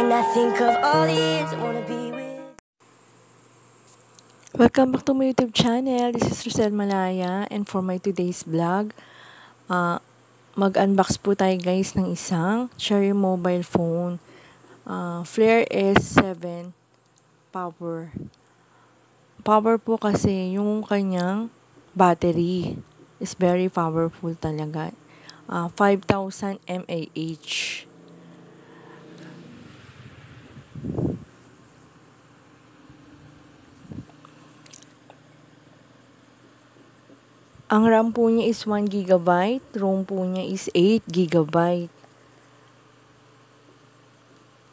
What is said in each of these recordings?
When I think of all the years I wanna be with. Welcome back to my YouTube channel. This is Rosel Malaya, and for my today's vlog, mag-unbox po tayo guys ng isang Cherry mobile phone, Flare S7 Power. Power po kasi yung kanyang battery is very powerful talaga. 5,000 mAh. Ang RAM po niya is 1 GB, ROM po niya is 8 GB.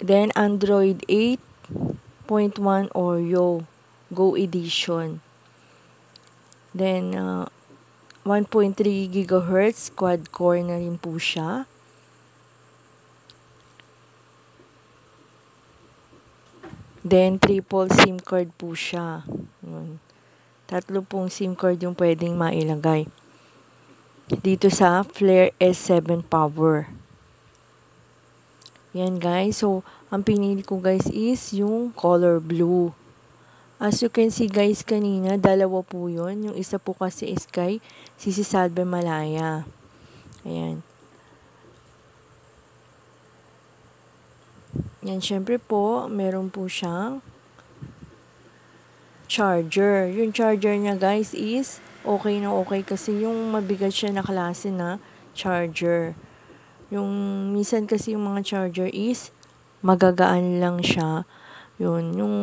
Then Android 8.1 Oreo Go Edition. Then 1.3 GHz quad core na rin po siya. Then triple SIM card po siya. Tatlo pong SIM card yung pwedeng mailagay dito sa Flare S7 Power. Yan guys. So, ang pinili ko guys is yung color blue. As you can see guys, kanina, dalawa po yun. Yung isa po kasi is kay Sisi Salve Malaya. Ayan. Yan, syempre po, meron po siyang charger. Yung charger niya guys is okay na okay kasi yung mabigat siya na klase na charger. Yung minsan kasi yung mga charger is magagaan lang siya. Yun, yung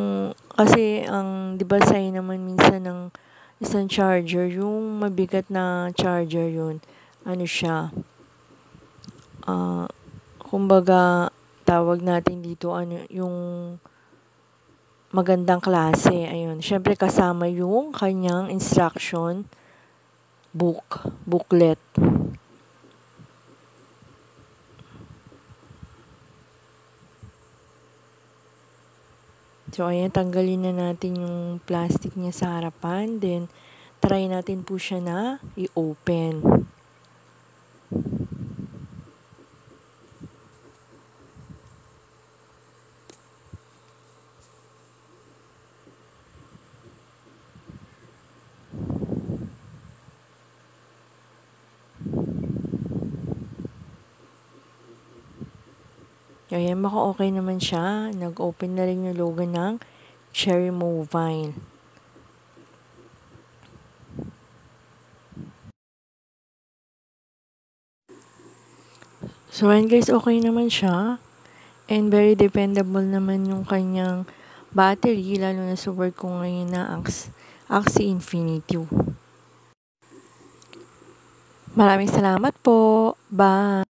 kasi ang 'di ba say naman minsan ng isang charger, yung mabigat na charger yun. Ano siya? Kumbaga tawag natin dito ano yung magandang klase. Ayun. Syempre kasama yung kanyang instruction booklet. So, ayan, tanggalin na natin yung plastic niya sa harapan. Then, try natin po siya na i-open. Ayan, maka-okay naman siya. Nag-open na rin yung logo ng Cherry Mobile. So, ayan guys, okay naman siya. And very dependable naman yung kanyang battery, lalo na sa work ko ngayon na Axie Infinity. Maraming salamat po. Bye!